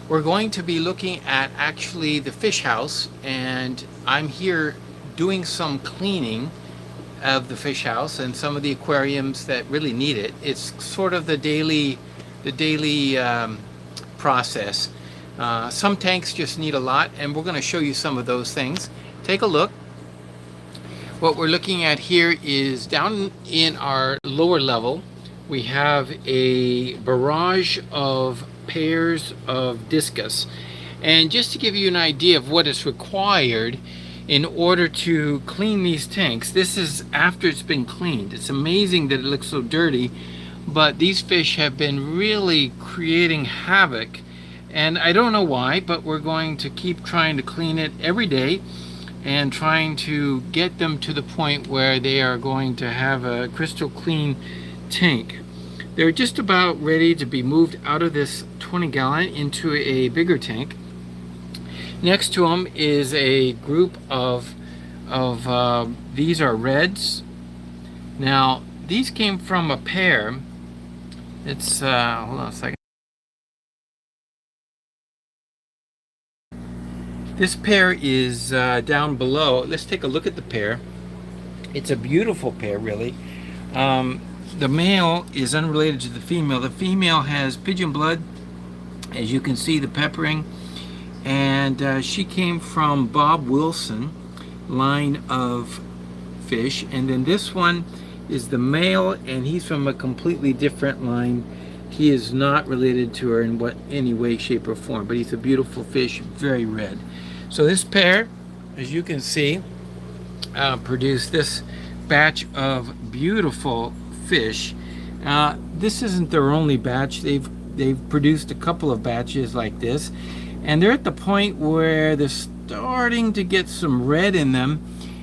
We're going to be looking at actually the fish house, and I'm here doing some cleaning of the fish house and some of the aquariums that really need it. It's sort of the daily process. Some tanks just need a lot, and we're going to show you some of those things. Take a look. What we're looking at here is down in our lower level, we have a barrage of pairs of discus. And just to give you an idea of what is required in order to clean these tanks, this is after it's been cleaned. It's amazing that it looks so dirty, but these fish have been really creating havoc. And I don't know why, but we're going to keep trying to clean it every day and trying to get them to the point where they are going to have a crystal clean tank. They're just about ready to be moved out of this 20-gallon into a bigger tank. Next to them is a group of these are reds. Now these came from a pair. It's hold on a second. This pair is down below. Let's take a look at the pair. It's a beautiful pair, really. The male is unrelated to the female. The female has pigeon blood, as you can see, the peppering. And she came from Bob Wilson line of fish. And then this one is the male, and he's from a completely different line. He is not related to her in any way, shape, or form, but he's a beautiful fish, very red. So this pair, as you can see, produced this batch of beautiful fish. This isn't their only batch. They've produced a couple of batches like this, and they're at the point where they're starting to get some red in them.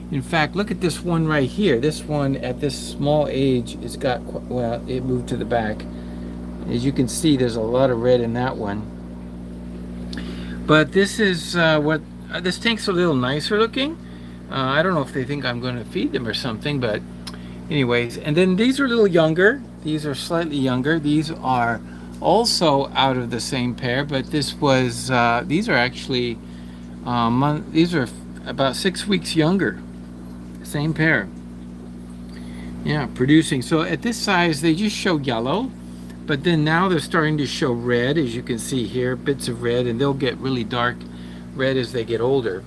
In fact, look at this one right here. This one at this small age has got, well, it moved to the back. As you can see, there's a lot of red in that one. But this is this tank's a little nicer looking. I don't know if they think I'm going to feed them or something, but anyways. And then these are a little younger. These are slightly younger. These are also out of the same pair, but this was these are actually these are about 6 weeks younger. Same pair. Yeah, producing. So at this size, they just show yellow. But then now they're starting to show red, as you can see here, bits of red, and they'll get really dark red as they get older.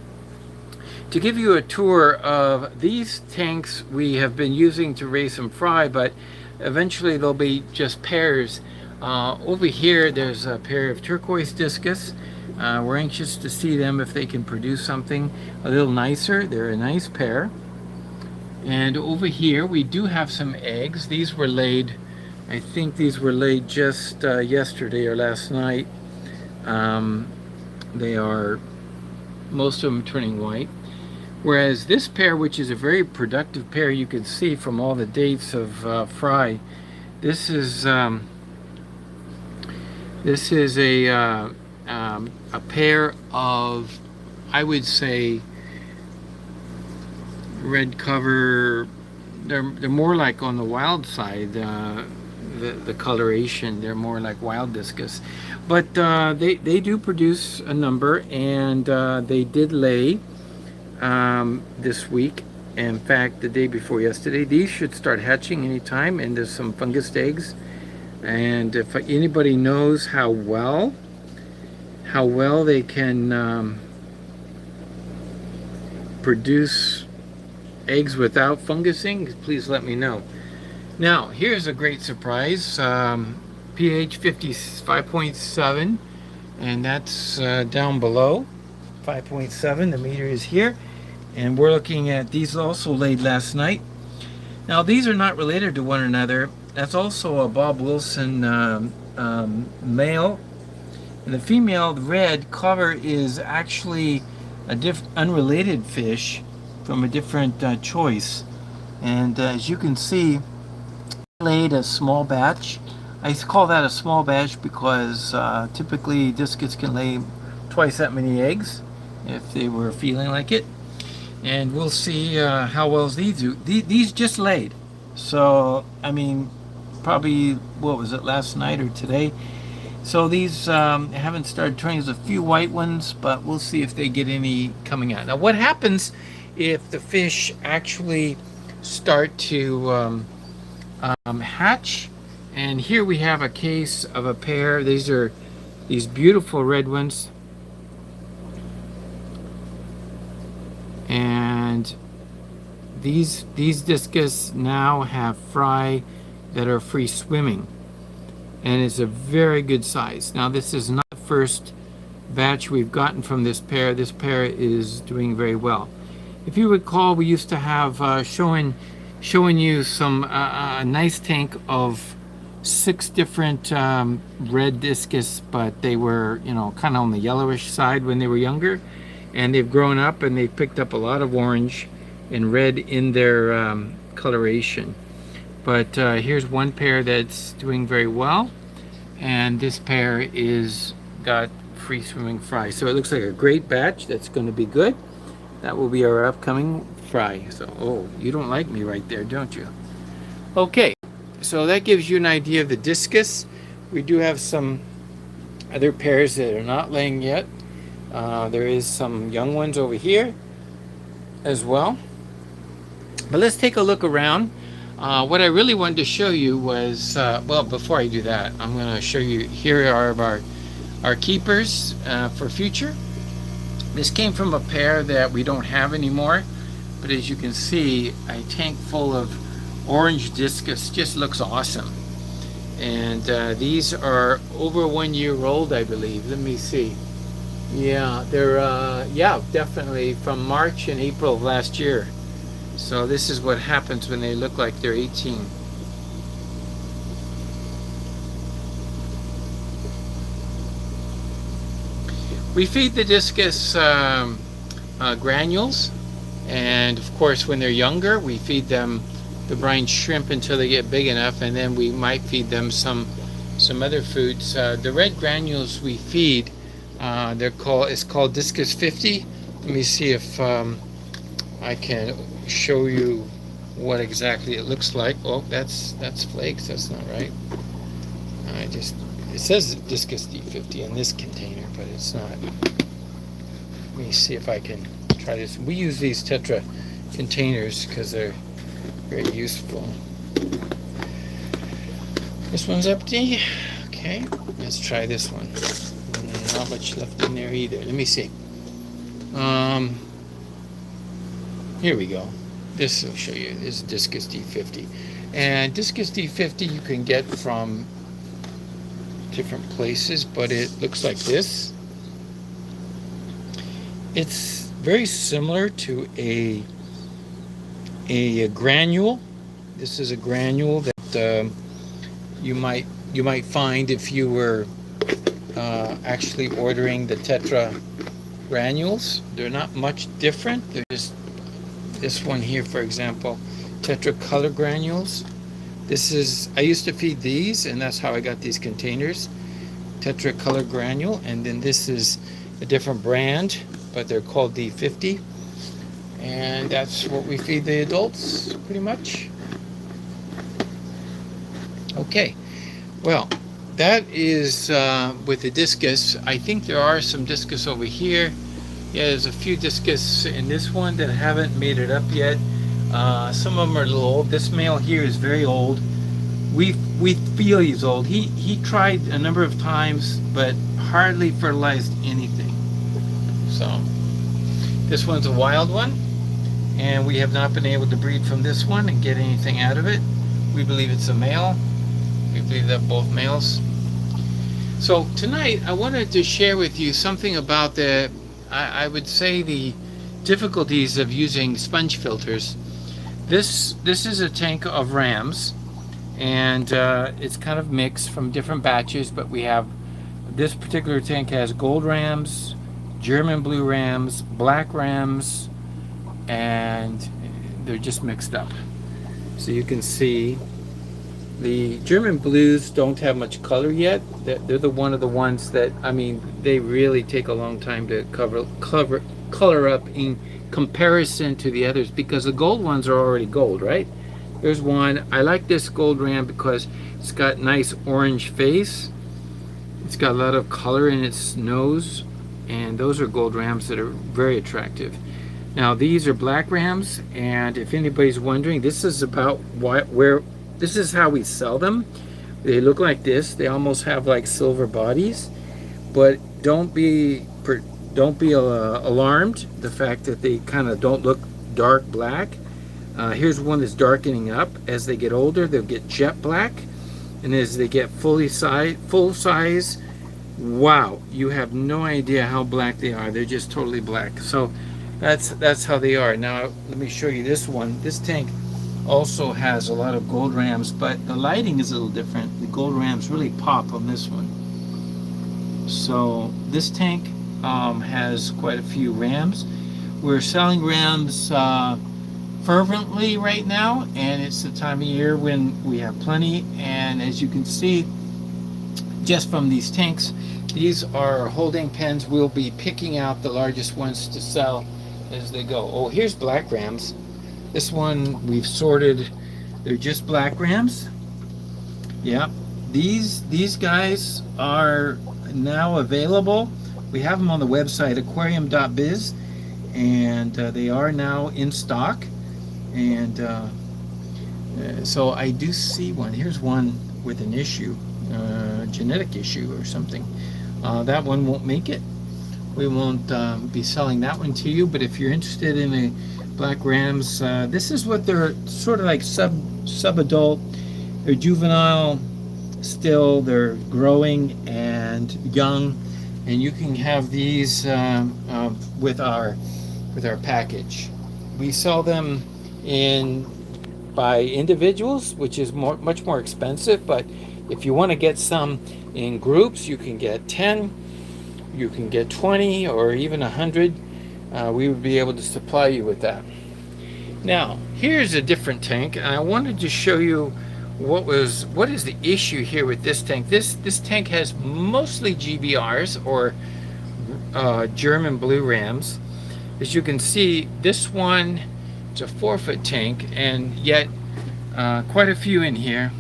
To give you a tour of these tanks we have been using to raise some fry, but eventually they'll be just pairs. Over here there's a pair of turquoise discus. We're anxious to see them if they can produce something a little nicer. They're a nice pair. And over here we do have some eggs. These were laid, I think these were laid just yesterday or last night. They are, most of them turning white. Whereas this pair, which is a very productive pair, you can see from all the dates of fry. This is a pair of, I would say, red cover. They're more like on the wild side. The coloration, they're more like wild discus, but they do produce a number, and they did lay this week. In fact, the day before yesterday. These should start hatching anytime, and there's some fungus eggs. And if anybody knows how well they can produce eggs without fungusing, please let me know. Now, here's a great surprise. pH 5.7, and that's down below. 5.7, the meter is here. And we're looking at these also laid last night. Now, these are not related to one another. That's also a Bob Wilson male. And the female, the red cover, is actually a unrelated fish from a different choice. And as you can see, laid a small batch. I call that a small batch because typically discus can lay twice that many eggs if they were feeling like it. And we'll see how well these do. These just laid. So, I mean, probably, what was it, last night or today? So these haven't started turning. There's a few white ones, but we'll see if they get any coming out. Now, what happens if the fish actually start to hatch? And here we have a case of a pair. These are these beautiful red ones. And these discus now have fry that are free swimming. And it's a very good size. Now, this is not the first batch we've gotten from this pair. This pair is doing very well. If you recall, we used to have showing you some a nice tank of 6 different red discus, but they were, you know, kind of on the yellowish side when they were younger, and they've grown up and they've picked up a lot of orange and red in their coloration. But here's one pair that's doing very well, and this pair is got free swimming fry. So it looks like a great batch that's going to be good. That will be our upcoming fry. So, oh, you don't like me right there, don't you? Okay, so that gives you an idea of the discus. We do have some other pairs that are not laying yet. There is some young ones over here as well. But let's take a look around. What I really wanted to show you was, well, before I do that, I'm going to show you, here are our keepers for future. This came from a pair that we don't have anymore, but as you can see, a tank full of orange discus. Just looks awesome. And these are over 1 year old, I believe. Let me see. Yeah, they're, yeah, definitely from March and April of last year. So this is what happens when they look like they're 18. We feed the discus granules, and of course when they're younger we feed them the brine shrimp until they get big enough, and then we might feed them some other foods. The red granules we feed, it's called Discus 50. Let me see if I can show you what exactly it looks like. Oh, that's flakes. That's not right. It says Discus D50 in this container, but it's not. Let me see if I can try this. We use these Tetra containers because they're very useful. This one's empty. Okay, let's try this one. Not much left in there either. Let me see. Here we go. This will show you. This is Discus D50. And Discus D50 you can get from different places, but it looks like this. It's very similar to a granule. This is a granule that you might find if you were actually ordering the Tetra granules. They're not much different. They're just this one here, for example, Tetra color granules. This is, I used to feed these, and that's how I got these containers, Tetra color granule. And then this is a different brand, but they're called D50, and that's what we feed the adults pretty much. Okay, well, that is with the discus. I think there are some discus over here. Yeah, there's a few discus in this one that haven't made it up yet. Some of them are a little old. This male here is very old. We feel he's old. He tried a number of times, but hardly fertilized anything. So this one's a wild one, and we have not been able to breed from this one and get anything out of it. We believe it's a male. We believe they're both males. So tonight I wanted to share with you something about the, I would say, the difficulties of using sponge filters. This is a tank of rams, and it's kind of mixed from different batches, but we have, this particular tank has gold rams, German blue rams, black rams, and they're just mixed up. So you can see the German blues don't have much color yet. They're the one of the ones that, I mean, they really take a long time to color up in comparison to the others, because the gold ones are already gold, right? There's one. I like this gold ram because it's got nice orange face. It's got a lot of color in its nose, and those are gold rams that are very attractive. Now these are black rams, and if anybody's wondering, this is about where this is how we sell them. They look like this. They almost have like silver bodies, but don't be alarmed the fact that they kind of don't look dark black. Here's one that's darkening up. As they get older, they'll get jet black, and as they get full size, wow, you have no idea how black they are. They're just totally black. So that's how they are. Now let me show you this one. This tank also has a lot of gold rams, but the lighting is a little different. The gold rams really pop on this one. So this tank has quite a few rams. We're selling rams fervently right now, and it's the time of year when we have plenty. And as you can see just from these tanks, these are holding pens. We'll be picking out the largest ones to sell as they go. Oh, here's black rams. This one we've sorted. They're just black rams. Yeah, these guys are now available. We have them on the website aquarium.biz, and they are now in stock. And so I do see one. Here's one with an issue, genetic issue or something. That one won't make it. We won't be selling that one to you, but if you're interested in the black rams, this is what they're sort of like sub-adult. They're juvenile still, they're growing and young, and you can have these with our package. We sell them by individuals, which is much more expensive, but if you want to get some in groups, you can get 10, you can get 20, or even 100. We would be able to supply you with that. Now here's a different tank, and I wanted to show you what is the issue here with this tank. This tank has mostly GBRs, or German blue rams. As you can see, this one, it's a 4-foot tank, and yet quite a few in here.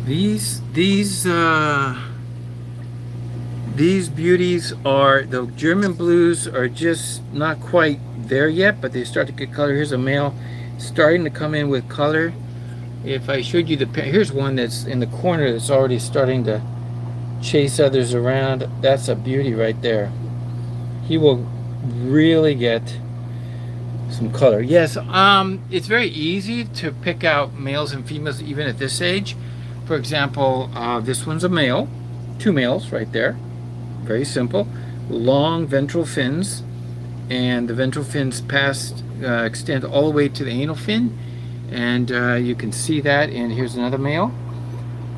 These beauties are, the German blues are just not quite there yet, but they start to get color. Here's a male starting to come in with color. If I showed you here's one that's in the corner that's already starting to chase others around. That's a beauty right there. He will really get some color. Yes, it's very easy to pick out males and females even at this age. For example, this one's a male, 2 males right there. Very simple. Long ventral fins, and the ventral fins extend all the way to the anal fin, and you can see that. And here's another male.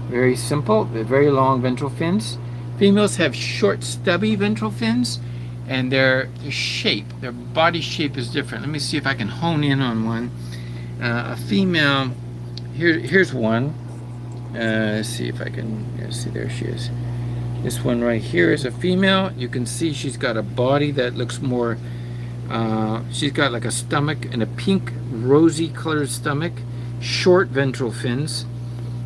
Very simple. They're very long ventral fins. Females have short, stubby ventral fins, and their body shape is different. Let me see if I can hone in on one. A female. Here's one. Let's see if I can see. There she is. This one right here is a female. You can see she's got a body that looks more, she's got like a stomach and a pink rosy colored stomach, short ventral fins.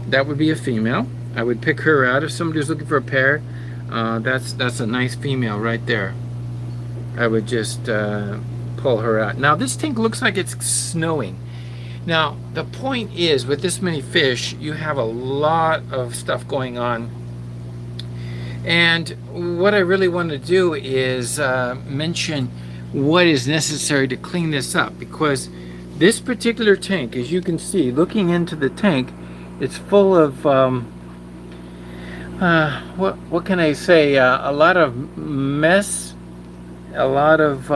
That would be a female. I would pick her out if somebody was looking for a pair. That's a nice female right there. I would just pull her out. Now this tank looks like it's snowing. Now the point is, with this many fish, you have a lot of stuff going on. And what I really want to do is mention what is necessary to clean this up, because this particular tank, as you can see, looking into the tank, it's full of what can I say? A lot of mess, a lot of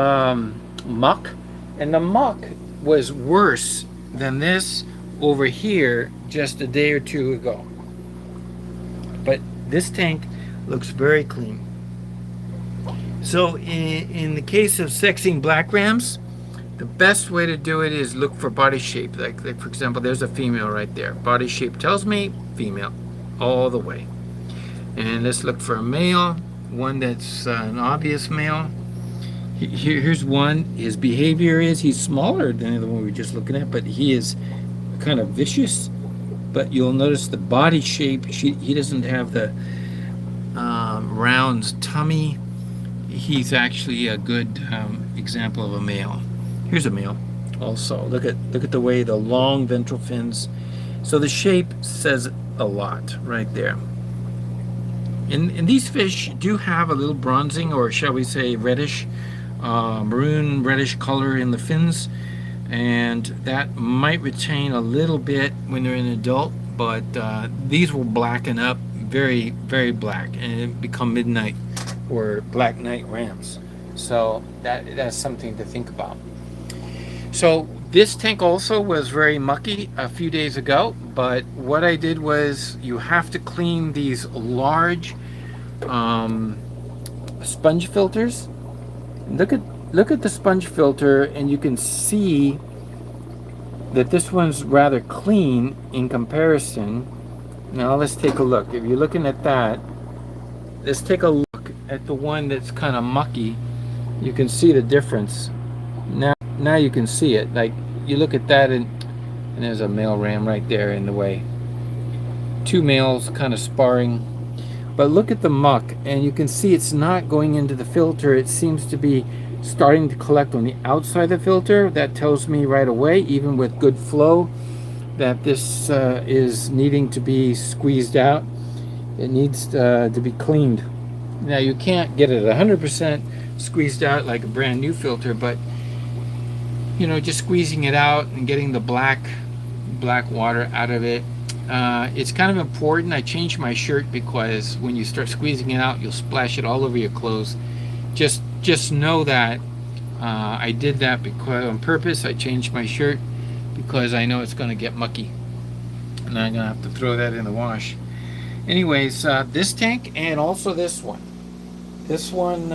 muck, and the muck was worse than this over here just a day or two ago. But this tank looks very clean. So in the case of sexing black rams, the best way to do it is look for body shape. Like for example, there's a female right there. Body shape tells me female all the way. And let's look for a male, one that's an obvious male. Here's one. His behavior is he's smaller than the one we were just looking at, but he is kind of vicious, but you'll notice the body shape. He doesn't have the round tummy. He's actually a good example of a male. Here's a male. Also, look at the way the long ventral fins. So the shape says a lot right there. And these fish do have a little bronzing, or shall we say reddish, maroon reddish color in the fins, and that might retain a little bit when they're an adult, but these will blacken up very, very black and become midnight or black night rams. So that's something to think about. So this tank also was very mucky a few days ago, but what I did was, you have to clean these large sponge filters. Look at the sponge filter, and you can see that this one's rather clean in comparison. Now let's take a look. If you're looking at that, let's take a look at the one that's kind of mucky. You can see the difference. Now you can see it. Like, you look at that, and there's a male ram right there in the way. Two males kind of sparring. But look at the muck, and you can see it's not going into the filter. It seems to be starting to collect on the outside of the filter. That tells me right away, even with good flow, that this is needing to be squeezed out. It needs to be cleaned. Now, you can't get it 100% squeezed out like a brand new filter, but you know, just squeezing it out and getting the black water out of it, it's kind of important. I changed my shirt because when you start squeezing it out, you'll splash it all over your clothes. Just know that I did that because on purpose. I changed my shirt because I know it's going to get mucky, and I'm going to have to throw that in the wash. Anyways, this tank and also this one. This one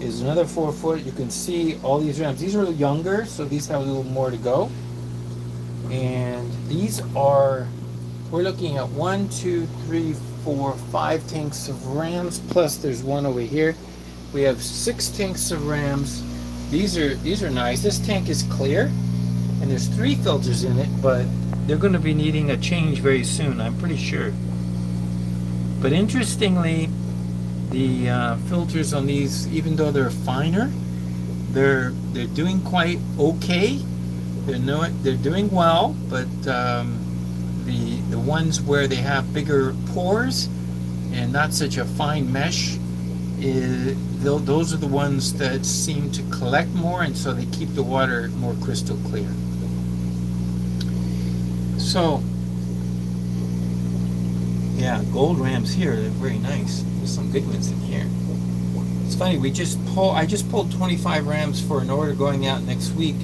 is another 4 foot. You can see all these rams. These are younger, so these have a little more to go. And these are, we're looking at 1, 2, 3, 4, 5 tanks of rams, plus there's one over here. We have 6 tanks of rams. These are nice. This tank is clear, and there's 3 filters in it, but they're going to be needing a change very soon, I'm pretty sure. But interestingly, the filters on these, even though they're finer, they're doing quite okay. They're doing well, but the ones where they have bigger pores and not such a fine mesh, those are the ones that seem to collect more, and so they keep the water more crystal clear. So yeah, gold rams here, they're very nice. There's some big ones in here. It's funny, I just pulled 25 rams for an order going out next week,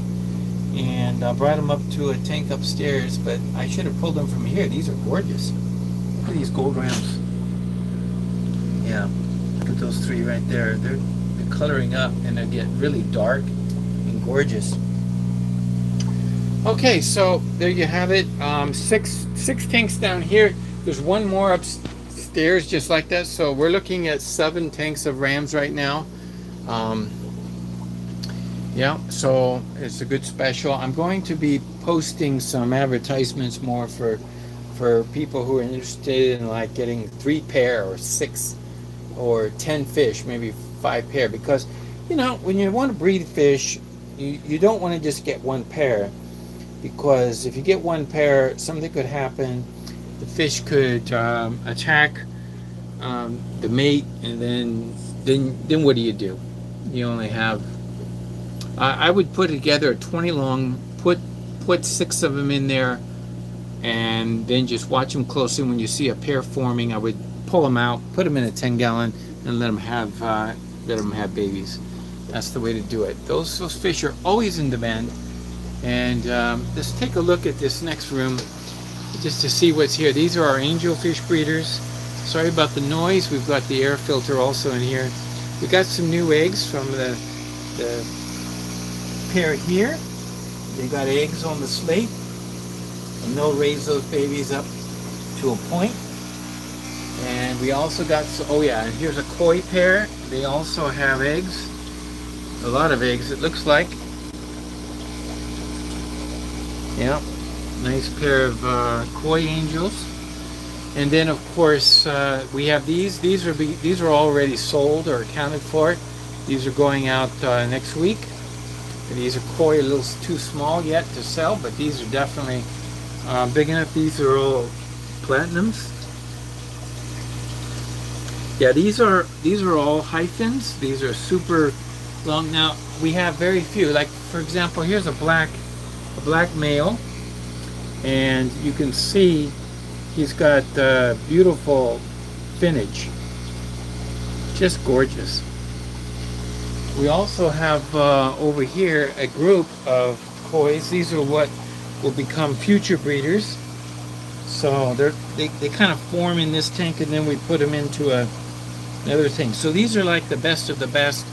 and brought them up to a tank upstairs, but I should have pulled them from here. These are gorgeous. Look at these gold rams. Yeah, look at those 3 right there. They're coloring up, and they get really dark and gorgeous. Okay, so there you have it. Six tanks down here. There's one more upstairs just like that. So we're looking at 7 tanks of rams right now. Yeah, so it's a good special. I'm going to be posting some advertisements more for people who are interested in like getting 3 pair or 6 or 10 fish, maybe 5 pair, because you know, when you want to breed fish, you don't want to just get 1 pair, because if you get 1 pair, something could happen. The fish could attack the mate, and then what do? You only have, I would put together a 20 long, put 6 of them in there, and then just watch them closely. When you see a pair forming, I would pull them out, put them in a 10-gallon, and let them have babies. That's the way to do it. Those fish are always in demand. And let's take a look at this next room just to see what's here. These are our angelfish breeders. Sorry about the noise. We've got the air filter also in here. We got some new eggs from the pair here. They got eggs on the slate, and they'll raise those babies up to a point. And we also got, oh yeah, and here's a koi pair. They also have eggs, a lot of eggs it looks like. Yeah, Nice pair of koi angels. And then of course we have these. These are already sold or accounted for. These are going out next week. These are koi, a little too small yet to sell, but these are definitely big enough. These are all platinums. Yeah, these are all hyphens. These are super long. Now we have very few. Like for example, here's a black male, and you can see he's got beautiful finnage, just gorgeous. We also have over here a group of kois. These are what will become future breeders. So they kind of form in this tank, and then we put them into another tank. So these are like the best of the best.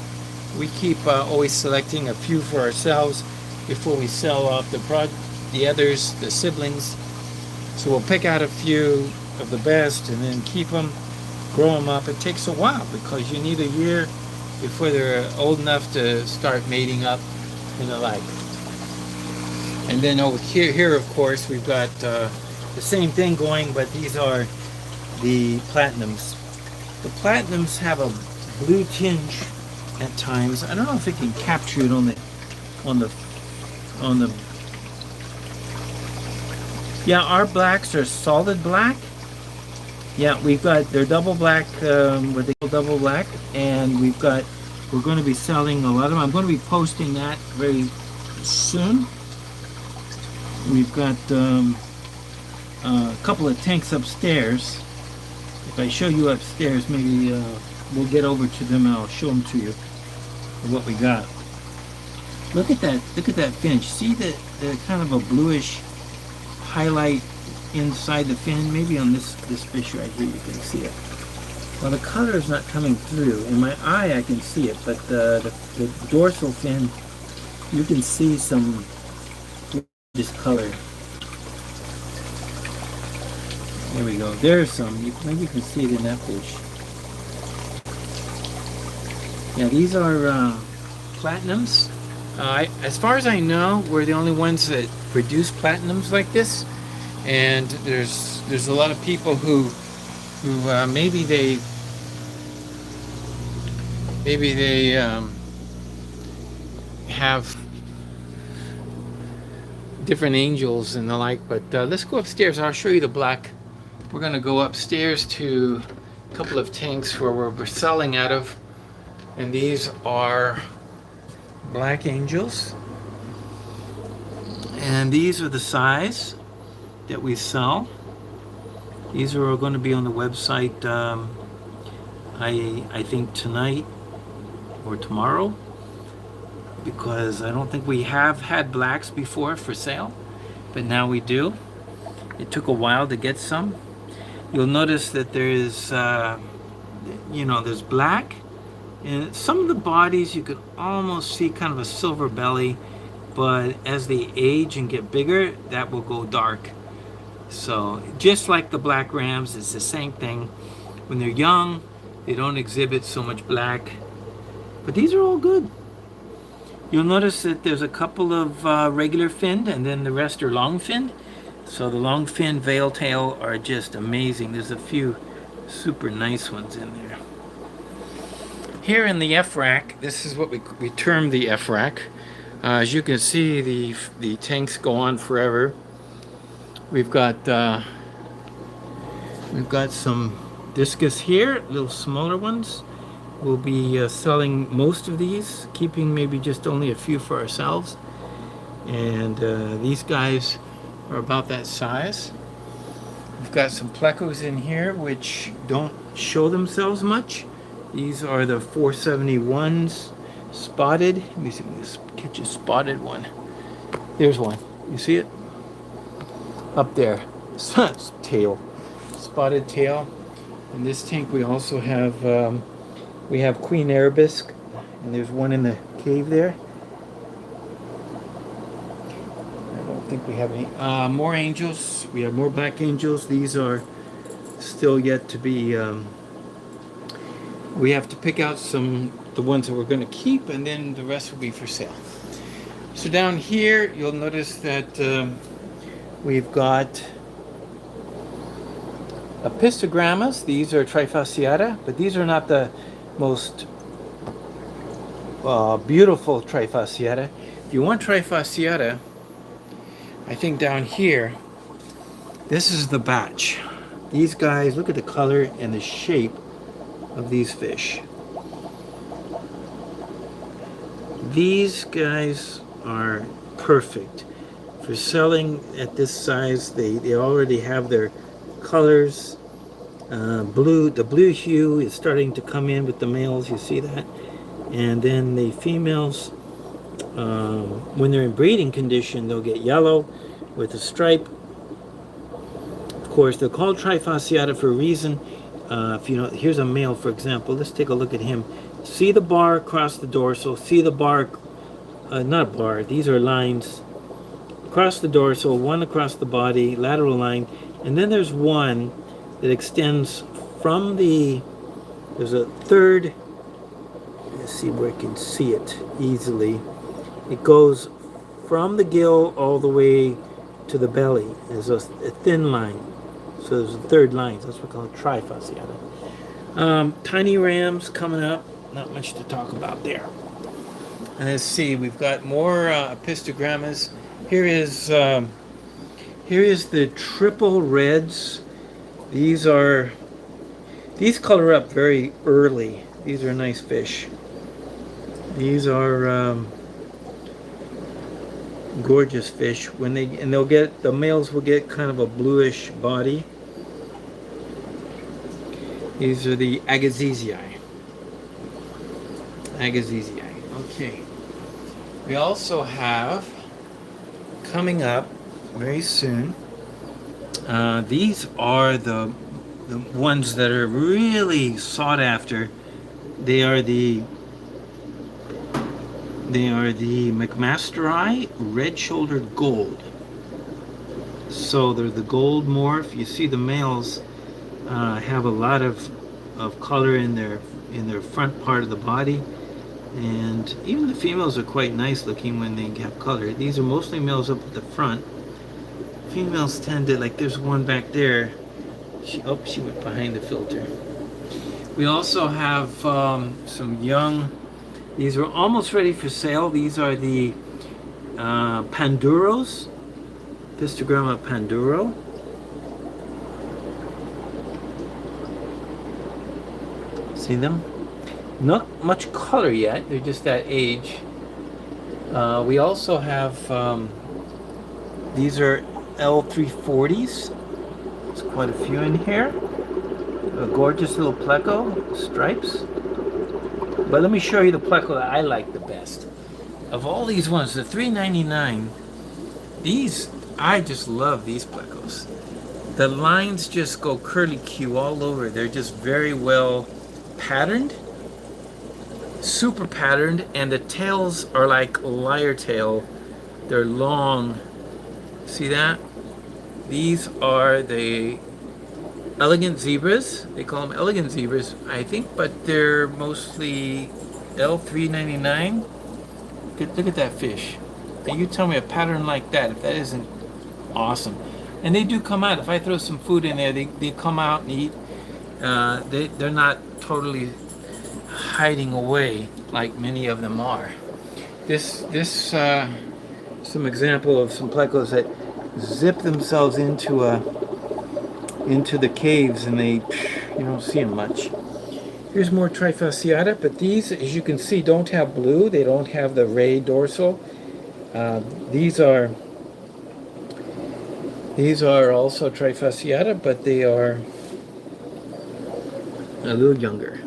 We keep always selecting a few for ourselves before we sell off the others, the siblings. So we'll pick out a few of the best and then keep them, grow them up. It takes a while because you need a year before they're old enough to start mating up and the like. And then over here of course we've got the same thing going, but these are the platinums. The platinums have a blue tinge at times. I don't know if it can capture it on the yeah, our blacks are solid black. Yeah, they're double black, what they call double black, and we're going to be selling a lot of them. I'm going to be posting that very soon. We've got a couple of tanks upstairs. If I show you upstairs, maybe we'll get over to them and I'll show them to you what we got. Look at that finch. See the kind of a bluish highlight inside the fin? Maybe on this fish right here you can see it. Well, the color is not coming through. In my eye I can see it, but the dorsal fin, you can see some discolor. There we go. There's some. Maybe you can see it in that fish. Yeah, these are platinums. As far as I know, we're the only ones that produce platinums like this, and there's a lot of people who maybe they have different angels and the like. But let's go upstairs. I'll show you the black. We're going to go upstairs to a couple of tanks where we're selling out of, and these are black angels, and these are the size that we sell. These are going to be on the website I think tonight or tomorrow, because I don't think we have had blacks before for sale, but now we do. It took a while to get some. You'll notice that there is there's black. And some of the bodies you could almost see kind of a silver belly, but as they age and get bigger, that will go dark. So just like the black rams, it's the same thing. When they're young, they don't exhibit so much black, but these are all good. You'll notice that there's a couple of regular finned, and then the rest are long finned. So the long fin veil tail are just amazing. There's a few super nice ones in there. Here in the F rack, this is what we term the F rack. As you can see, the tanks go on forever. We've got some discus here, little smaller ones. We'll be selling most of these, keeping maybe just only a few for ourselves. And these guys are about that size. We've got some plecos in here which don't show themselves much. These are the 471s spotted. Let me see if we can catch a spotted one. There's one. You see it? Up there. Tail. Spotted tail. In this tank we also have Queen Arabesque, and there's one in the cave there. I don't think we have any more angels. We have more black angels. These are still yet to be we have to pick out the ones that we're going to keep, and then the rest will be for sale. So down here you'll notice that We've got apistogrammas. These are trifasciata, but these are not the most beautiful trifasciata. If you want trifasciata, I think down here, this is the batch. These guys, look at the color and the shape of these fish. These guys are perfect for selling at this size. They already have their colors. The blue hue is starting to come in with the males, you see that? And then the females, when they're in breeding condition, they'll get yellow with a stripe. Of course, they're called trifasciata for a reason. If you know, here's a male, for example. Let's take a look at him. See the bar across the dorsal. See the bar, not bar, these are lines across the dorsal, one across the body, lateral line, and then there's one that extends from there's a third, let's see where I can see it easily. It goes from the gill all the way to the belly. There's a thin line. So there's a third line. That's what we call trifasciata. Tiny rams coming up. Not much to talk about there. And let's see, we've got more apistogrammas. Here is the triple reds. These color up very early. These are nice fish. These are gorgeous fish. The males will get kind of a bluish body. These are the Agassizii. Okay. We also have coming up very soon. These are the ones that are really sought after. They are the McMasteri red-shouldered gold. So they're the gold morph. You see the males have a lot of color in their front part of the body, and even the females are quite nice looking when they have color. These are mostly males up at the front. Females tend to, like there's one back there. She went behind the filter. We also have some young. These are almost ready for sale. These are the Panduros, Pistogramma Panduro. See them? Not much color yet. They're just that age. We also have these are L340s. There's quite a few in here. A gorgeous little pleco, stripes. But let me show you the pleco that I like the best. Of all these ones, the $3.99, these, I just love these plecos. The lines just go curly Q all over. They're just very well patterned, super patterned, and the tails are like lyre tail. They're long. See that? These are the elegant zebras. They call them elegant zebras, I think, but they're mostly L3.99. Look at that fish. And you tell me a pattern like that, if that isn't awesome. And they do come out. If I throw some food in there, they come out and eat. They're not totally hiding away like many of them are. This some example of some plecos that zip themselves into the caves, and you don't see them much. Here's more trifasciata, but these, as you can see, don't have blue. They don't have the ray dorsal. These are also trifasciata, but they are a little younger.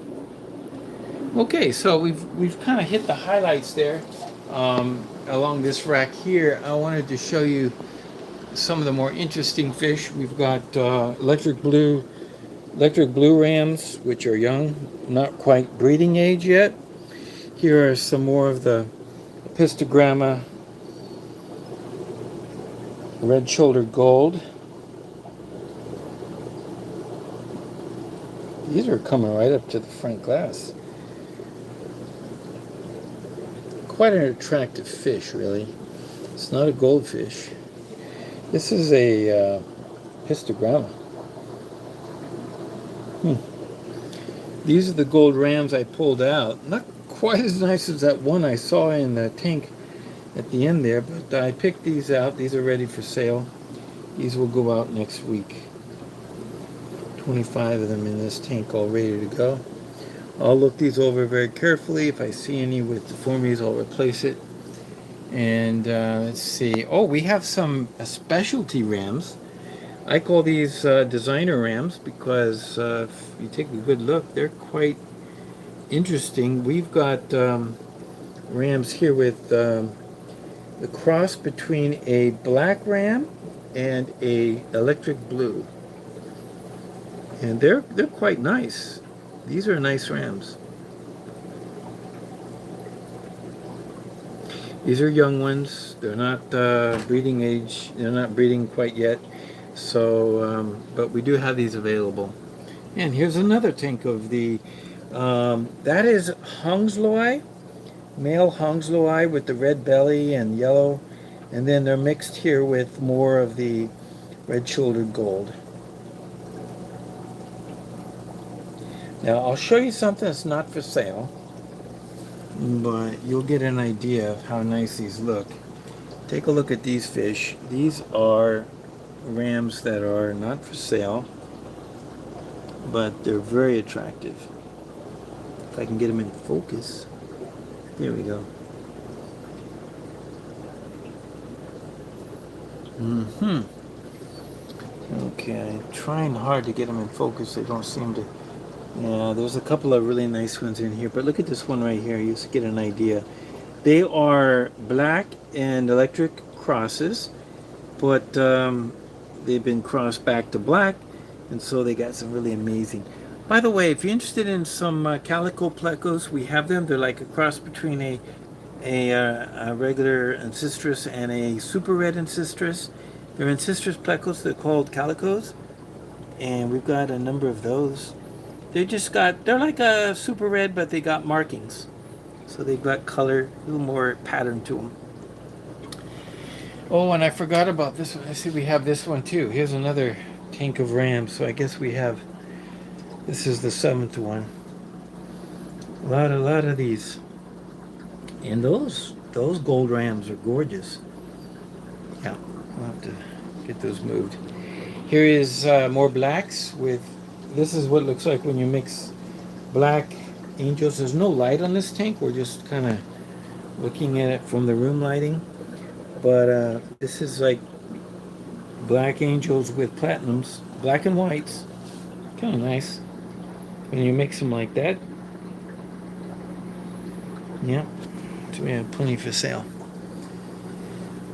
Okay, so we've kind of hit the highlights there along this rack here. I wanted to show you some of the more interesting fish. We've got electric blue rams, which are young, not quite breeding age yet. Here are some more of the Pistogramma red-shouldered gold. These are coming right up to the front glass. Quite an attractive fish, really. It's not a goldfish. This is a histogramma. These are the gold rams I pulled out. Not quite as nice as that one I saw in the tank at the end there, but I picked these out. These are ready for sale. These will go out next week. 25 of them in this tank all ready to go. I'll look these over very carefully. If I see any with deformities, I'll replace it. And let's see. Oh, we have some specialty rams. I call these designer rams because if you take a good look, they're quite interesting. We've got rams here with the cross between a black ram and a electric blue. And they're quite nice. These are nice rams. These are young ones. They're not breeding age. They're not breeding quite yet. So, but we do have these available. And here's another tank of the, that is Hongsloi, male Hongsloi with the red belly and yellow. And then they're mixed here with more of the red-shouldered gold. Now, I'll show you something that's not for sale, but you'll get an idea of how nice these look. Take a look at these fish. These are rams that are not for sale, but they're very attractive. If I can get them in focus. There we go. Okay, I'm trying hard to get them in focus. They don't seem to. Yeah, there's a couple of really nice ones in here, but look at this one right here. You just get an idea. They are black and electric crosses, but they've been crossed back to black, and so they got some really amazing. By the way, if you're interested in some calico plecos, we have them. They're like a cross between a regular ancistrus and a super red ancistrus. They're ancistrus plecos. They're called calicos, and we've got a number of those. They're like a super red, but they got markings. So they've got color, a little more pattern to them. Oh, and I forgot about this one. I see we have this one too. Here's another tank of rams. So I guess we have, this is the 7th one. A lot of these. And those gold rams are gorgeous. Yeah, we'll have to get those moved. Here is more blacks with, this is what it looks like when you mix black angels. There's no light on this tank. We're just kind of looking at it from the room lighting. But this is like black angels with platinums, black and whites. Kind of nice when you mix them like that. Yeah, so we have plenty for sale.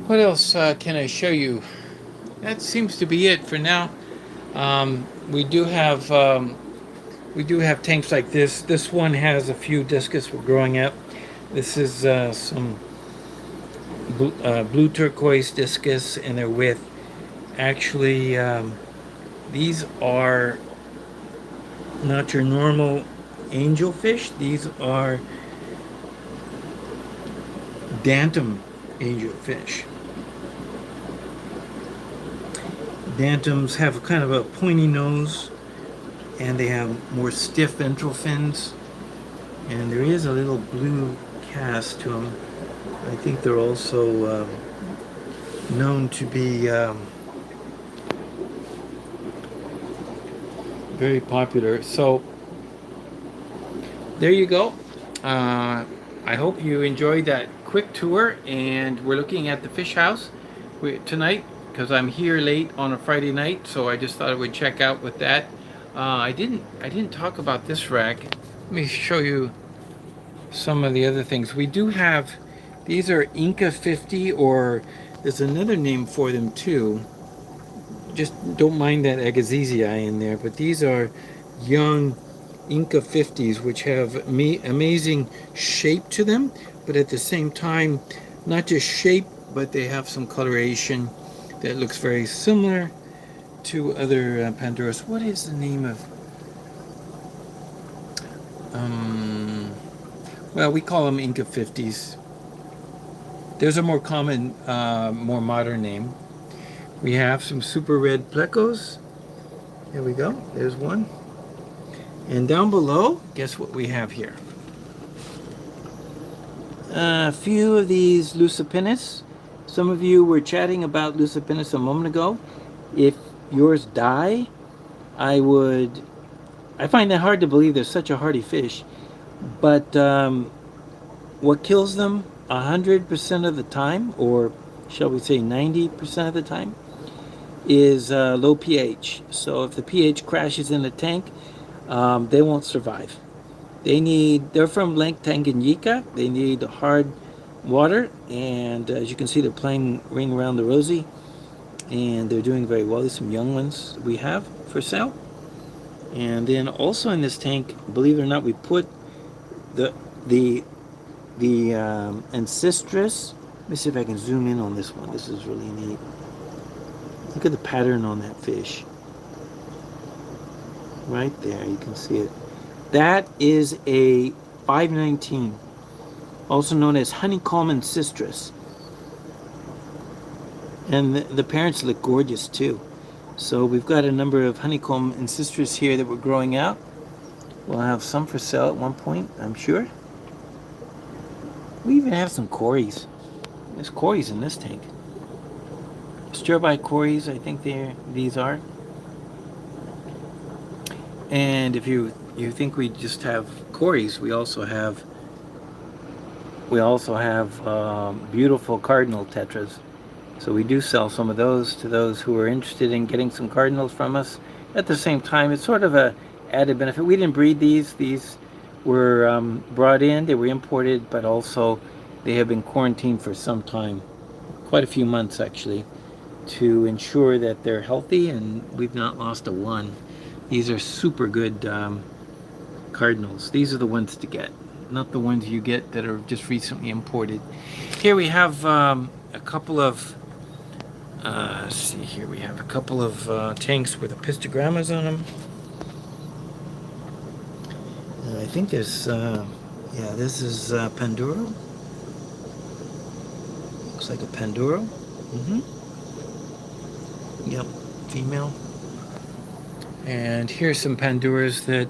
What else can I show you? That seems to be it for now. We do have tanks like this. This one has a few discus we're growing up. This is some blue turquoise discus, and they're with, actually, these are not your normal angelfish. These are Dantum angelfish. Dantums have kind of a pointy nose, and they have more stiff ventral fins, and there is a little blue cast to them. I think they're also known to be very popular. So there you go. I hope you enjoyed that quick tour, and we're looking at the fish house tonight because I'm here late on a Friday night, so I just thought I would check out with that. I didn't talk about this rack. Let me show you some of the other things. We do have, these are Inca 50, or there's another name for them too. Just don't mind that Agassizi in there, but these are young Inca 50s, which have amazing shape to them, but at the same time, not just shape, but they have some coloration that looks very similar to other Pandoras. What is the name of? Well, we call them Inca 50s. There's a more common, more modern name. We have some super red plecos. There we go. There's one. And down below, guess what we have here? A few of these Lucipinus. Some of you were chatting about Lucipinus a moment ago. If yours die, I find that hard to believe they're such a hardy fish. But what kills them 100% of the time, or shall we say 90% of the time, is low pH. So if the pH crashes in the tank, they won't survive. They're from Lake Tanganyika. They need hard water, and as you can see, they're playing Ring Around the Rosie, and they're doing very well. There's some young ones we have for sale. And then also in this tank, believe it or not, we put the Ancestris. Let me see if I can zoom in on this one. This is really neat. Look at the pattern on that fish. Right there, you can see it. That is a 519, also known as honeycomb ancestris. And the parents look gorgeous too. So we've got a number of honeycomb ancestris here that we're growing out. We'll have some for sale at one point, I'm sure. We even have some cories. There's cories in this tank. Stir-by cories, I think these are. And if you think we just have cories, we also have beautiful cardinal tetras. So we do sell some of those to those who are interested in getting some cardinals from us. At the same time, it's sort of a added benefit. We didn't breed these. These were brought in. They were imported, but also they have been quarantined for some time, quite a few months actually, to ensure that they're healthy, and we've not lost a one. These are super good cardinals. These are the ones to get, not the ones you get that are just recently imported. Here we have a couple of let's see here, we have a couple of tanks with apistogrammas on them. And I think there's yeah, this is Panduro. Looks like a Panduro. Yep, female. And here's some Panduras that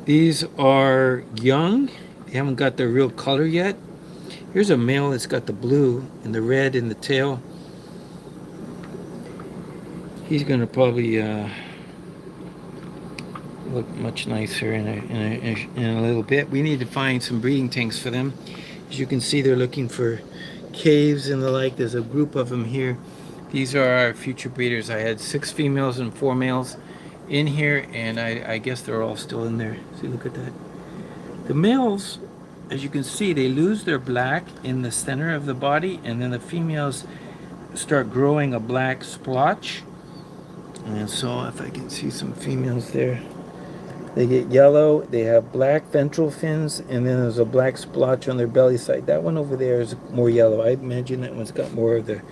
these are young. They haven't got their real color yet. Here's a male that's got the blue and the red in the tail. He's going to probably look much nicer in a little bit. We need to find some breeding tanks for them. As you can see, they're looking for caves and the like. There's a group of them here. These are our future breeders. I had 6 females and 4 males in here, and I guess they're all still in there. See, look at that. The males, as you can see, they lose their black in the center of the body, and then the females start growing a black splotch. And so if I can see some females there, they get yellow, they have black ventral fins, and then there's a black splotch on their belly side. That one over there is more yellow. I imagine that one's got more of the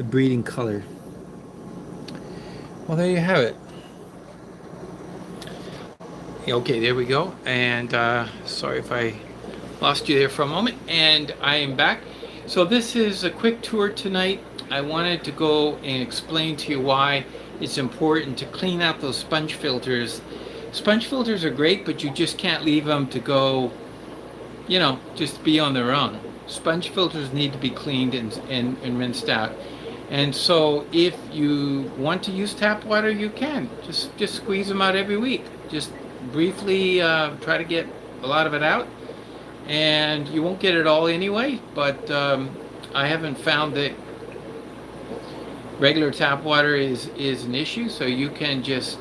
breeding color. Well, there you have it. Okay, there we go. And sorry if I lost you there for a moment. And I am back. So this is a quick tour tonight. I wanted to go and explain to you why it's important to clean out those sponge filters. Sponge filters are great, but you just can't leave them to go, you know, just be on their own. Sponge filters need to be cleaned and rinsed out. And so if you want to use tap water, you can. Just squeeze them out every week. Just briefly try to get a lot of it out. And you won't get it all anyway, but I haven't found that regular tap water is an issue, so you can just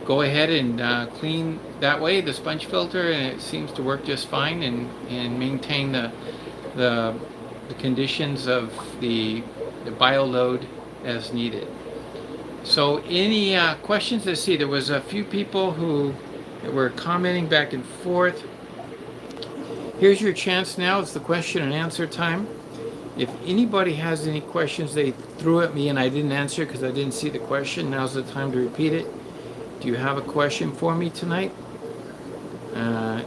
go ahead and clean that way the sponge filter, and it seems to work just fine and maintain the conditions of the bio load as needed. So any questions? Let's see, there was a few people who were commenting back and forth. Here's your chance now. It's the question and answer time. If anybody has any questions they threw at me and I didn't answer because I didn't see the question, now's the time to repeat it. Do you have a question for me tonight?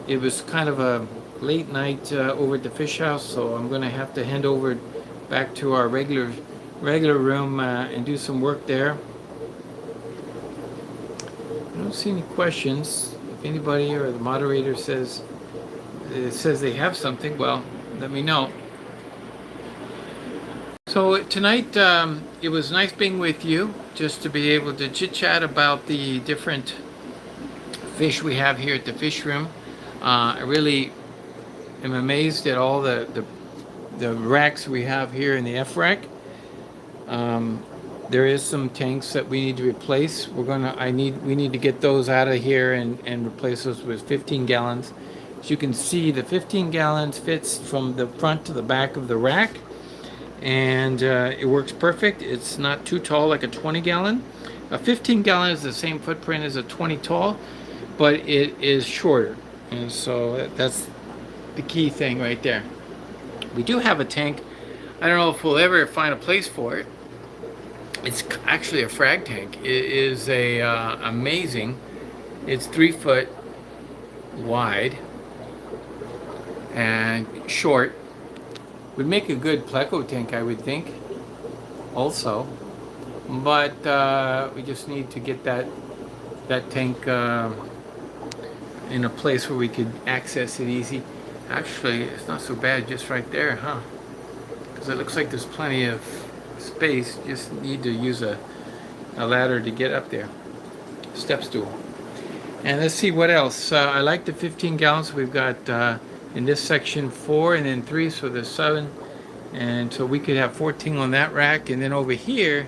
It was kind of a late night over at the fish house, so I'm going to have to hand over back to our regular regular room and do some work there. I don't see any questions. If anybody or the moderator says they have something, well, let me know. So tonight, it was nice being with you, just to be able to chit chat about the different fish we have here at the fish room. I really am amazed at all the racks we have here in the F rack. There is some tanks that we need to replace. We need to get those out of here and replace those with 15 gallons. As you can see, the 15 gallons fits from the front to the back of the rack, and it works perfect. It's not too tall like a 20 gallon. A 15 gallon is the same footprint as a 20 tall, but it is shorter, and so that's the key thing right there. We do have a tank. I don't know if we'll ever find a place for it. It's actually a frag tank. It is amazing. It's 3 foot wide and short. Would make a good pleco tank, I would think, also. But we just need to get that tank in a place where we could access it easy. Actually, it's not so bad just right there, huh? Because it looks like there's plenty of space. Just need to use a ladder to get up there. Step stool. And let's see what else. I like the 15 gallons. We've got in this section 4 and then 3, so there's 7. And so we could have 14 on that rack. And then over here,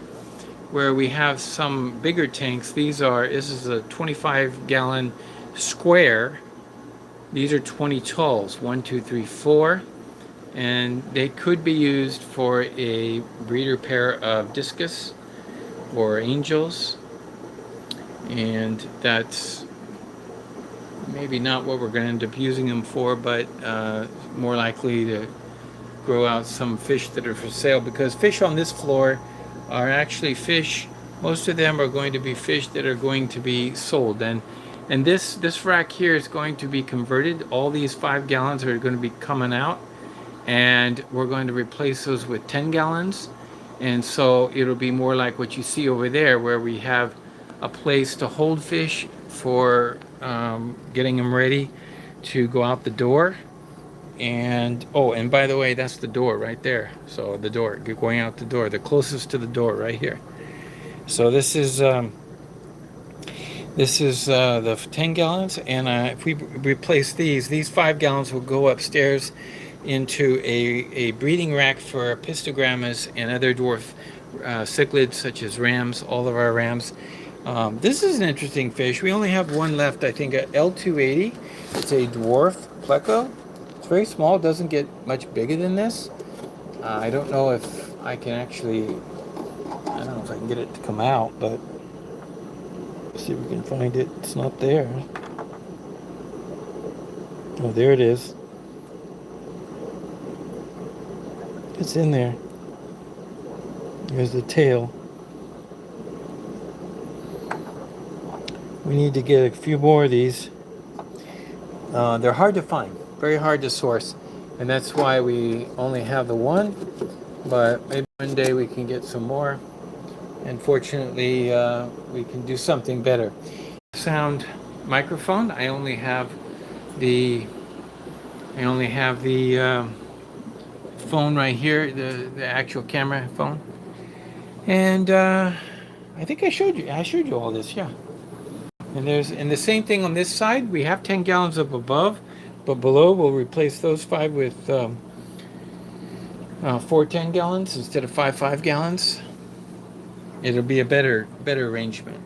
where we have some bigger tanks, this is a 25 gallon square. These are 20 talls, 1, 2, 3, 4. And they could be used for a breeder pair of discus or angels, and that's maybe not what we're going to end up using them for, but more likely to grow out some fish that are for sale, because fish on this floor are actually fish. Most of them are going to be fish that are going to be sold, and this rack here is going to be converted. All these 5 gallons are going to be coming out, and we're going to replace those with 10 gallons. And so it'll be more like what you see over there, where we have a place to hold fish for getting them ready to go out the door. And and by the way, that's the door right there. So the door, going out the door, the closest to the door right here. So this is the 10 gallons, and if we replace these 5 gallons will go upstairs into a breeding rack for pistogrammas and other dwarf cichlids such as rams, all of our rams. This is an interesting fish. We only have one left, I think, at L280. It's a dwarf pleco. It's very small, doesn't get much bigger than this. I don't know if I can actually, I don't know if I can get it to come out, but let's see if we can find it. It's not there. Oh, there it is. It's in there. There's the tail. We need to get a few more of these. They're hard to find, very hard to source, and that's why we only have the one, but maybe one day we can get some more, and fortunately we can do something better. Sound microphone, I only have the phone right here, the actual camera phone, and I think I showed you all this, yeah. And the same thing on this side. We have 10 gallons up above, but below we'll replace those 5 with 4 10 gallons instead of 5 gallons. It'll be a better arrangement.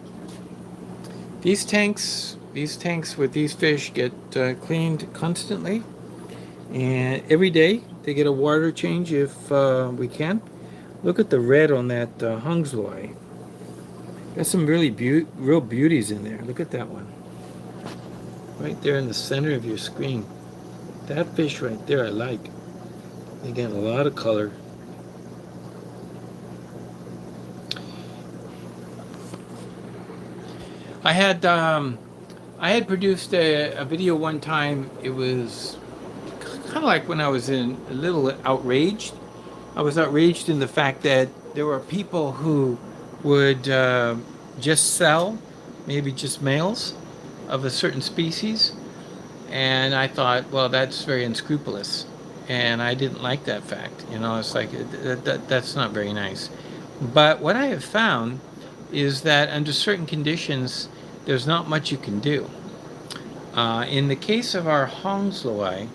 These tanks with these fish get cleaned constantly, and every day they get a water change if we can. Look at the red on that hungsloi. Got some really real beauties in there. Look at that one. Right there in the center of your screen. That fish right there I like. They get a lot of color. I had produced a video one time. It was kind of like when I was a little outraged. I was outraged in the fact that there were people who would just sell maybe just males of a certain species. And I thought, well, that's very unscrupulous. And I didn't like that fact. You know, it's like, that's not very nice. But what I have found is that under certain conditions, there's not much you can do. In the case of our Hongsloi,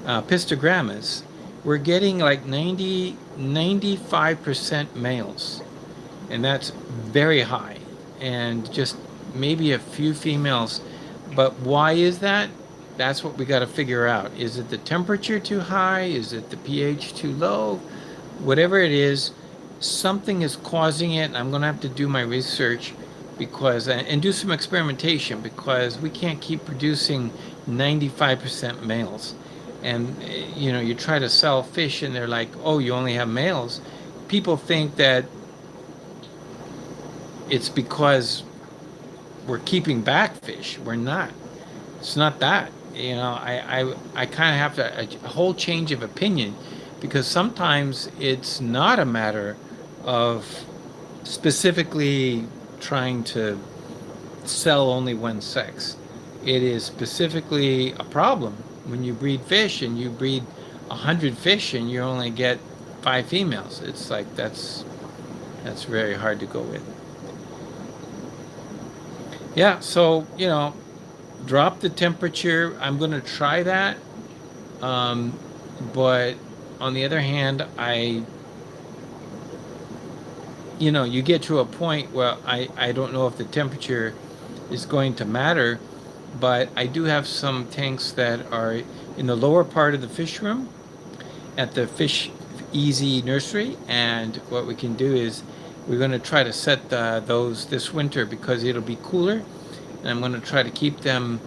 pistogrammas, we're getting like 95% males. And that's very high. And just maybe a few females. But why is that? That's what we got to figure out. Is it the temperature too high? Is it the pH too low? Whatever it is, something is causing it. I'm going to have to do my research because and do some experimentation, because we can't keep producing 95% males. And you know, you try to sell fish and they're like, oh, you only have males. People think that it's because we're keeping back fish. We're not. It's not that. You know, I kind of have a whole change of opinion, because sometimes it's not a matter of specifically trying to sell only one sex. It is specifically a problem when you breed fish and you breed 100 fish and you only get 5 females. It's like that's very hard to go with. Yeah, so you know, drop the temperature. I'm going to try that. But on the other hand, you know, you get to a point where I don't know if the temperature is going to matter, but I do have some tanks that are in the lower part of the fish room at the FishEZ nursery, and what we can do is we're going to try to set those this winter, because it'll be cooler, and I'm going to try to keep them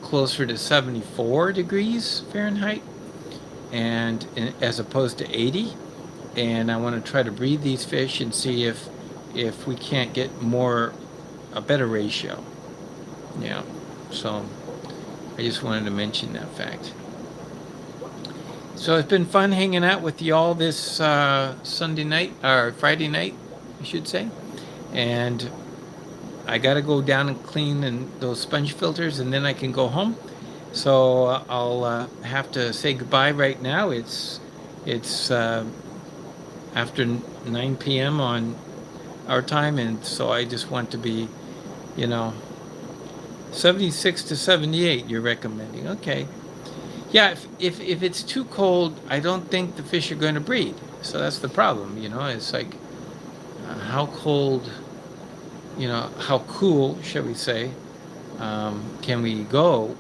closer to 74 degrees Fahrenheit and as opposed to 80. And I want to try to breed these fish and see if we can't get a better ratio. Yeah, so I just wanted to mention that fact. So it's been fun hanging out with y'all this Sunday night, or Friday night, I should say. And I got to go down and clean those sponge filters, and then I can go home. So I'll have to say goodbye right now. It's after 9 p.m. on our time, and so I just want to be, you know, 76 to 78 you're recommending. Okay. Yeah, if it's too cold, I don't think the fish are going to breed. So that's the problem, you know. It's like how cold, you know, how cool, shall we say, can we go?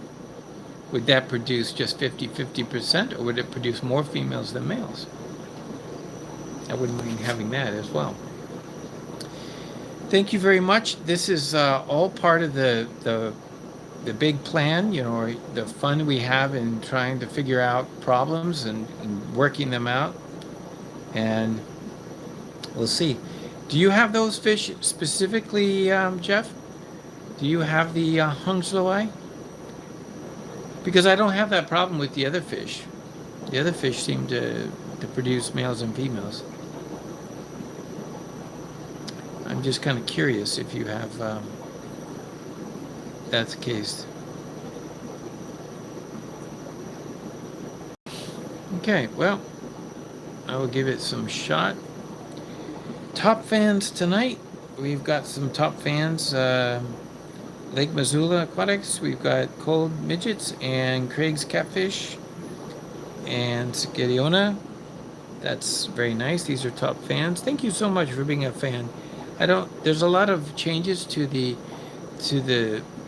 Would that produce just 50%, or would it produce more females than males? I wouldn't mind having that as well. Thank you very much. This is all part of the big plan, you know, the fun we have in trying to figure out problems and working them out. And we'll see. Do you have those fish specifically, Jeff? Do you have the Hongsloi? Because I don't have that problem with the other fish. The other fish seem to produce males and females. I'm just kind of curious if you have that's the case. Okay, well, I will give it some shot. Top fans tonight. We've got some top fans. Lake Missoula Aquatics. We've got Cold Midgets and Craig's Catfish and Skadiona. That's very nice. These are top fans. Thank you so much for being a fan. There's a lot of changes to the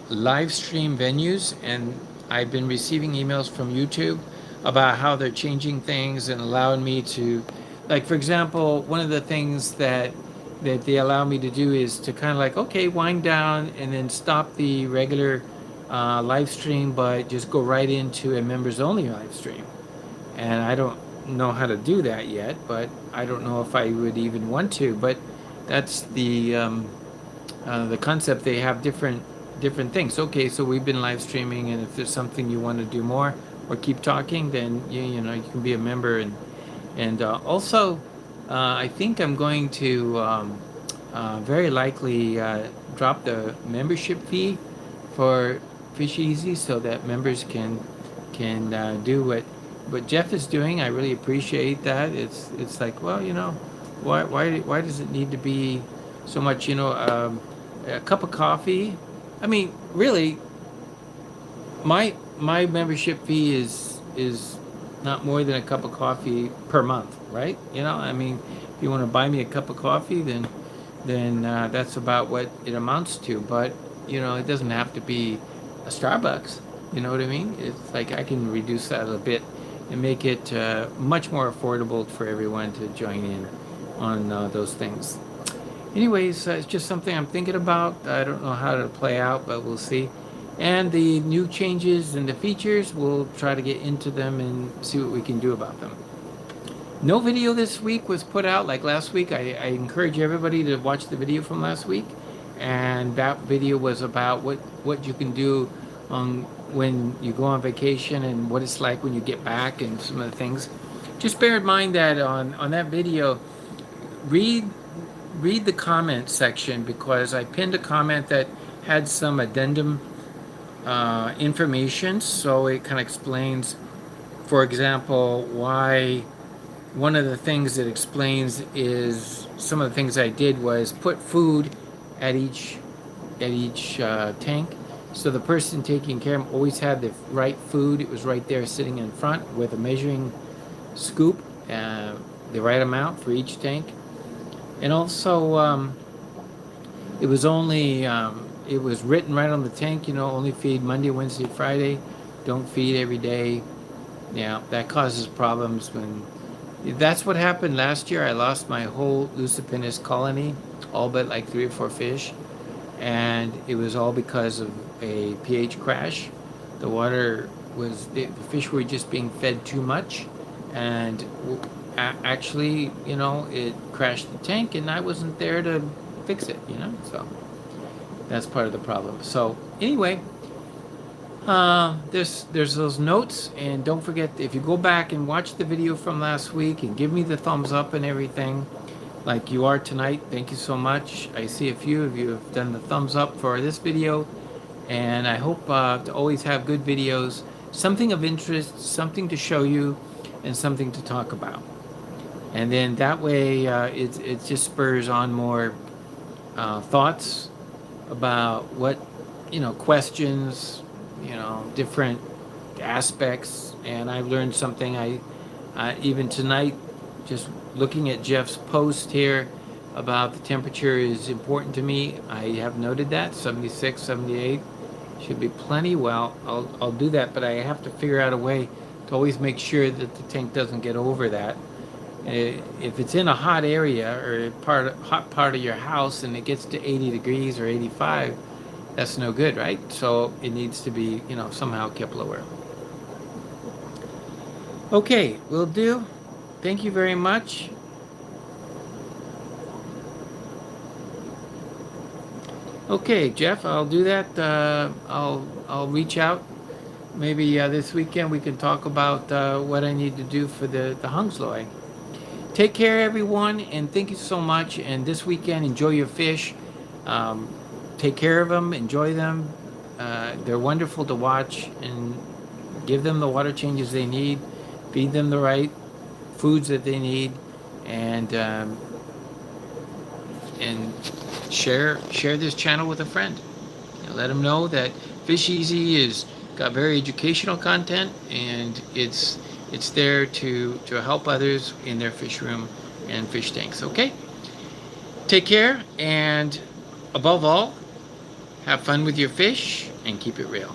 live stream venues, and I've been receiving emails from YouTube about how they're changing things and allowing me to, like, for example, one of the things that they allow me to do is to kind of like, okay, wind down and then stop the regular live stream, but just go right into a members only live stream. And I don't know how to do that yet, but I don't know if I would even want to, but that's the concept. They have different things. Okay, so we've been live streaming, and if there's something you want to do more or keep talking, then you know, you can be a member. And also I think I'm going to very likely drop the membership fee for FishEZ so that members can do what Jeff is doing. I really appreciate that. It's like, well, why does it need to be so much? A cup of coffee. I mean, really, my membership fee is not more than a cup of coffee per month, right? I mean, if you want to buy me a cup of coffee, then that's about what it amounts to. But it doesn't have to be a Starbucks. You know what I mean? It's like I can reduce that a bit and make it much more affordable for everyone to join in on those things. Anyways, it's just something I'm thinking about. I don't know how to play out, but we'll see. And the new changes and the features, we'll try to get into them and see what we can do about them. No video this week was put out like last week. I encourage everybody to watch the video from last week. And that video was about what you can do when you go on vacation and what it's like when you get back and some of the things. Just bear in mind that on that video, read the comment section, because I pinned a comment that had some addendum information, so it kind of explains, for example, why one of the things it explains is some of the things I did was put food at each tank, so the person taking care of them always had the right food. It was right there sitting in front with a measuring scoop, the right amount for each tank. And also it was only it was written right on the tank, only feed Monday, Wednesday, Friday, don't feed every day. Yeah, that causes problems. That's what happened last year. I lost my whole Lucipinus colony, all but like 3 or 4 fish, and it was all because of a pH crash. The fish were just being fed too much, and actually, it crashed the tank, and I wasn't there to fix it, so that's part of the problem. So anyway, there's those notes, and don't forget, if you go back and watch the video from last week and give me the thumbs up and everything like you are tonight, thank you so much. I see a few of you have done the thumbs up for this video, and I hope to always have good videos, something of interest, something to show you, and something to talk about. And then that way it just spurs on more thoughts about what, questions, different aspects. And I've learned something. I even tonight, just looking at Jeff's post here about the temperature is important to me. I have noted that 76, 78 should be plenty. Well, I'll do that, but I have to figure out a way to always make sure that the tank doesn't get over that. If it's in a hot area or a hot part of your house and it gets to 80 degrees or 85, that's no good, right? So it needs to be, somehow kept lower. Okay, will do. Thank you very much. Okay, Jeff, I'll do that. I'll reach out. Maybe this weekend we can talk about what I need to do for the Hungsloi. Take care, everyone, and thank you so much. And this weekend, enjoy your fish. Take care of them, enjoy them. They're wonderful to watch, and give them the water changes they need. Feed them the right foods that they need, and share this channel with a friend. Let them know that FishEZ is got very educational content, and it's there to help others in their fish room and fish tanks. Okay? Take care, and above all, have fun with your fish and keep it real.